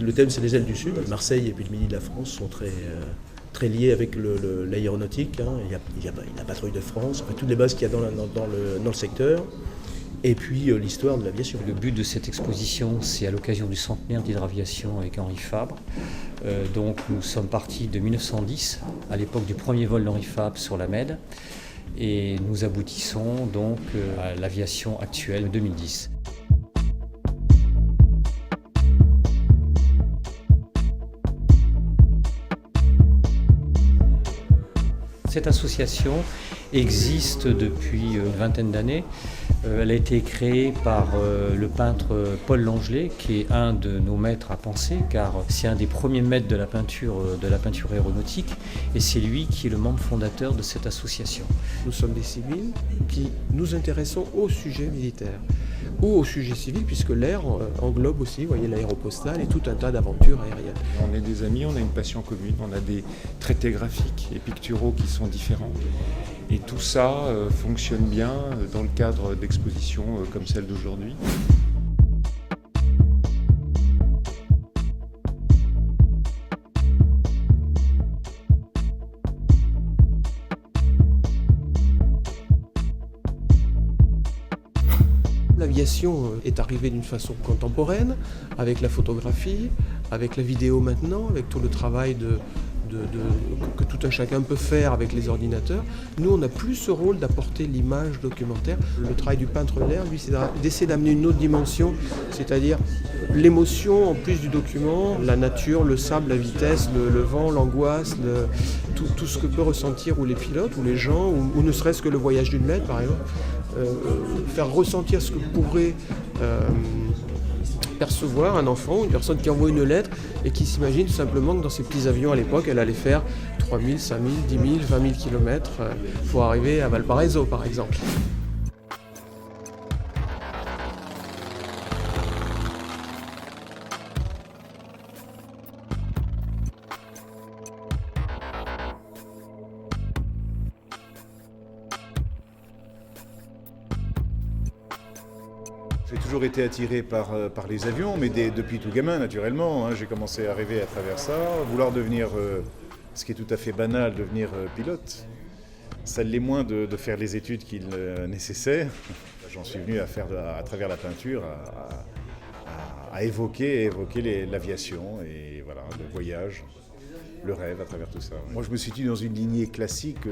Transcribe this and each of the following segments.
le thème c'est les ailes du Sud. Marseille et puis le Midi de la France sont très liés avec l'aéronautique. Hein. Il y a la patrouille de France, enfin, toutes les bases qu'il y a dans le secteur. Et puis l'histoire de l'aviation. Le but de cette exposition, c'est à l'occasion du centenaire d'hydraviation avec Henri Fabre. Donc nous sommes partis de 1910, à l'époque du premier vol d'Henri Fabre sur la Med, et nous aboutissons donc à l'aviation actuelle 2010. Cette association existe depuis une vingtaine d'années. Elle a été créée par le peintre Paul Langelet, qui est un de nos maîtres à penser, car c'est un des premiers maîtres de la peinture aéronautique, et c'est lui qui est le membre fondateur de cette association. Nous sommes des civils qui nous intéressons au sujet militaire, ou au sujet civil, puisque l'air englobe aussi, vous voyez, l'aéropostale et tout un tas d'aventures aériennes. On est des amis, on a une passion commune, on a des traités graphiques et picturaux qui sont différents. Et tout ça fonctionne bien dans le cadre d'expositions comme celle d'aujourd'hui. L'aviation est arrivée d'une façon contemporaine, avec la photographie, avec la vidéo maintenant, avec tout le travail que tout un chacun peut faire avec les ordinateurs. Nous, on n'a plus ce rôle d'apporter l'image documentaire. Le travail du peintre l'air, lui, c'est d'essayer d'amener une autre dimension, c'est-à-dire l'émotion en plus du document, la nature, le sable, la vitesse, le vent, l'angoisse, tout ce que peut ressentir ou les pilotes, ou les gens, ou ne serait-ce que le voyage d'une lettre, par exemple. Faire ressentir ce que pourrait percevoir un enfant, une personne qui envoie une lettre et qui s'imagine tout simplement que dans ces petits avions à l'époque, elle allait faire 3000, 5000, 10 000, 20 000 km pour arriver à Valparaiso par exemple. J'ai toujours été attiré par les avions, mais depuis tout gamin, naturellement. Hein. J'ai commencé à rêver à travers ça, vouloir devenir, ce qui est tout à fait banal, devenir pilote. Ça l'est moins de faire les études qu'il nécessaire. J'en suis venu à travers la peinture, à évoquer l'aviation et voilà, le voyage, le rêve à travers tout ça. Moi, je me situe dans une lignée classique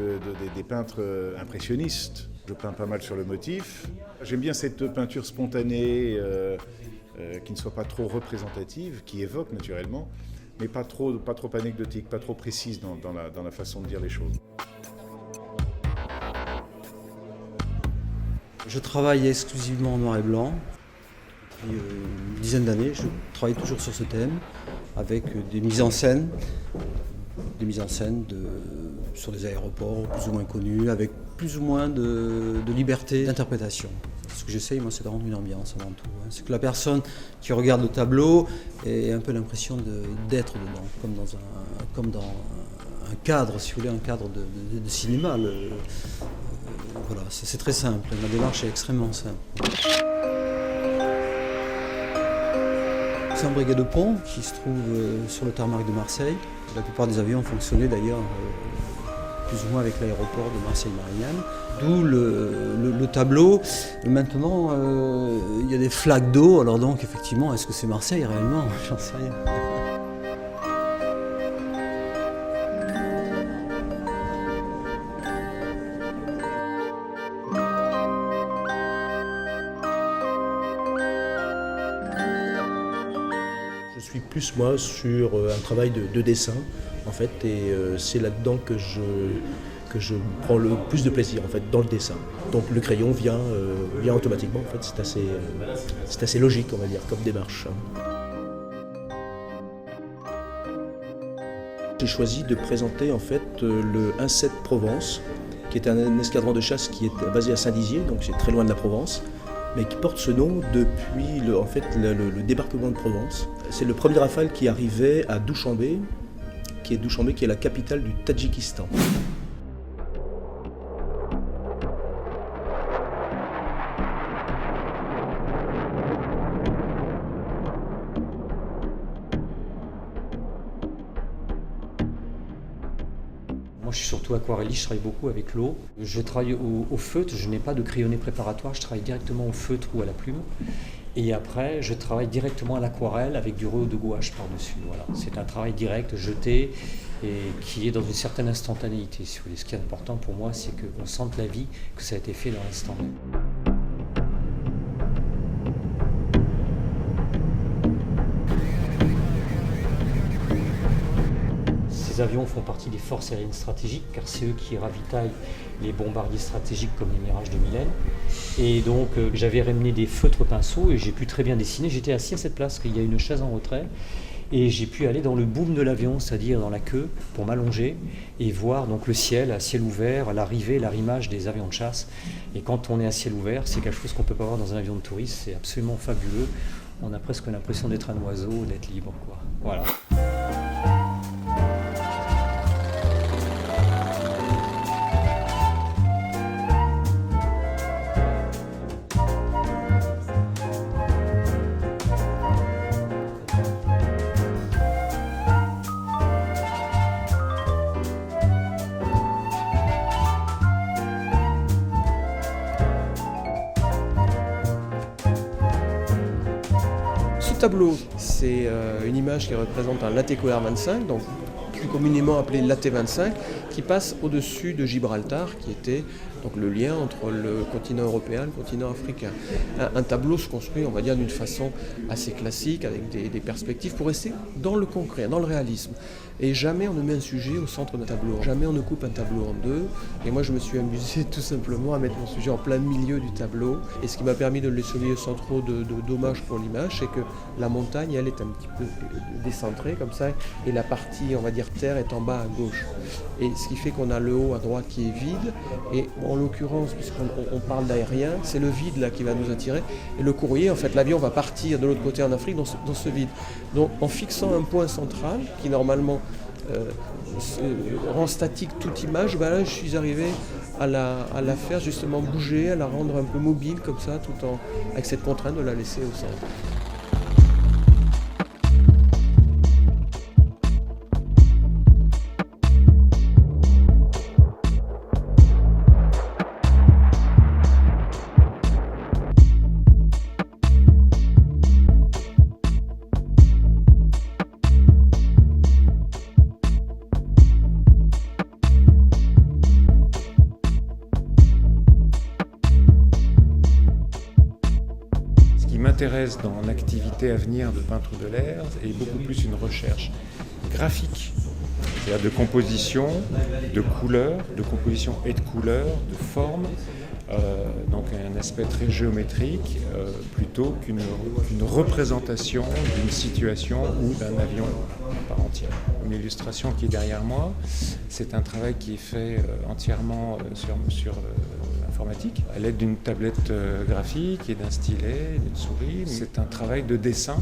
des peintres impressionnistes. Je peins pas mal sur le motif. J'aime bien cette peinture spontanée qui ne soit pas trop représentative, qui évoque naturellement, mais pas trop anecdotique, pas trop précise dans la façon de dire les choses. Je travaille exclusivement en noir et blanc. Depuis une dizaine d'années, je travaille toujours sur ce thème, avec des mises en scène sur des aéroports plus ou moins connus, avec plus ou moins de liberté d'interprétation. Ce que j'essaye, moi, c'est de rendre une ambiance avant tout. C'est que la personne qui regarde le tableau ait un peu l'impression d'être dedans, comme dans un cadre, si vous voulez, un cadre de cinéma. Voilà, c'est très simple, ma démarche est extrêmement simple. C'est un briquet de pont qui se trouve sur le tarmac de Marseille. La plupart des avions fonctionnaient d'ailleurs plus ou moins avec l'aéroport de Marseille-Marignane. D'où le tableau. Et maintenant, il y a des flaques d'eau. Alors donc, effectivement, est-ce que c'est Marseille réellement? J'en sais rien. Je suis plus moi sur un travail de dessin en fait et c'est là-dedans que je prends le plus de plaisir en fait dans le dessin. Donc le crayon vient automatiquement en fait, c'est assez logique on va dire comme démarche. J'ai choisi de présenter en fait le 1-7 Provence qui est un escadron de chasse qui est basé à Saint-Dizier, donc c'est très loin de la Provence, mais qui porte ce nom depuis le débarquement de Provence. C'est le premier Rafale qui arrivait à Douchambé, qui est la capitale du Tadjikistan. Moi je suis surtout aquarelliste, je travaille beaucoup avec l'eau. Je travaille au feutre, je n'ai pas de crayonné préparatoire, je travaille directement au feutre ou à la plume. Et après, je travaille directement à l'aquarelle avec du rouleau de gouache par-dessus. Voilà. C'est un travail direct, jeté, et qui est dans une certaine instantanéité. Si vous voulez. Ce qui est important pour moi, c'est qu'on sente la vie, que ça a été fait dans l'instant même. Ces avions font partie des forces aériennes stratégiques, car c'est eux qui ravitaillent les bombardiers stratégiques comme les Mirage 2000. Et donc j'avais ramené des feutres pinceaux et j'ai pu très bien dessiner. J'étais assis à cette place, il y a une chaise en retrait, et j'ai pu aller dans le boom de l'avion, c'est-à-dire dans la queue, pour m'allonger et voir donc le ciel, à ciel ouvert, l'arrivée, l'arrimage des avions de chasse. Et quand on est à ciel ouvert, c'est quelque chose qu'on ne peut pas voir dans un avion de tourisme, c'est absolument fabuleux. On a presque l'impression d'être un oiseau, d'être libre, quoi. Voilà. Ce tableau, c'est une image qui représente un Latécoère 25, donc plus communément appelé Laté 25, qui passe au-dessus de Gibraltar, qui était donc le lien entre le continent européen et le continent africain. Un tableau se construit, on va dire, d'une façon assez classique, avec des perspectives, pour rester dans le concret, dans le réalisme. Et jamais on ne met un sujet au centre d'un tableau, jamais on ne coupe un tableau en deux. Et moi je me suis amusé tout simplement à mettre mon sujet en plein milieu du tableau. Et ce qui m'a permis de le laisser sans trop de dommages pour l'image, c'est que la montagne, elle est un petit peu décentrée comme ça, et la partie, on va dire, terre est en bas à gauche. Et ce qui fait qu'on a le haut à droite qui est vide, et en l'occurrence, puisqu'on parle d'aérien, c'est le vide là qui va nous attirer. Et le courrier, en fait, l'avion va partir de l'autre côté en Afrique dans ce vide. Donc en fixant un point central, qui normalement rend statique toute image, ben là je suis arrivé à la faire justement bouger, à la rendre un peu mobile comme ça, tout en avec cette contrainte de la laisser au centre. M'intéresse dans l'activité à venir de peintre de l'air et beaucoup plus une recherche graphique, c'est-à-dire de composition, de couleurs, de composition et de couleurs, de forme, donc un aspect très géométrique plutôt qu'une représentation d'une situation ou d'un avion par entière. L'illustration qui est derrière moi, c'est un travail qui est fait entièrement sur informatique, à l'aide d'une tablette graphique et d'un stylet, d'une souris. C'est un travail de dessin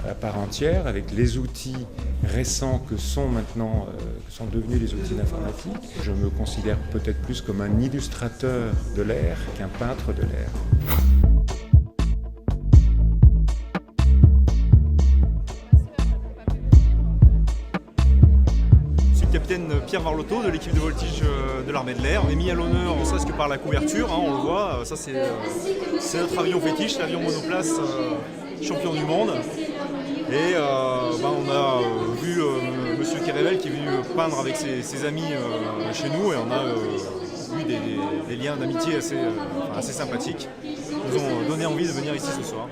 à part entière avec les outils récents que sont maintenant, que sont devenus les outils d'informatique. Je me considère peut-être plus comme un illustrateur de l'air qu'un peintre de l'air. Capitaine Pierre Varlotto de l'équipe de voltige de l'armée de l'air. On est mis à l'honneur, ne serait-ce que par la couverture, hein, on le voit, ça c'est notre avion fétiche, l'avion monoplace champion du monde. Et on a vu Monsieur Kérével qui est venu peindre avec ses amis chez nous, et on a eu des liens d'amitié assez sympathiques qui nous ont donné envie de venir ici ce soir.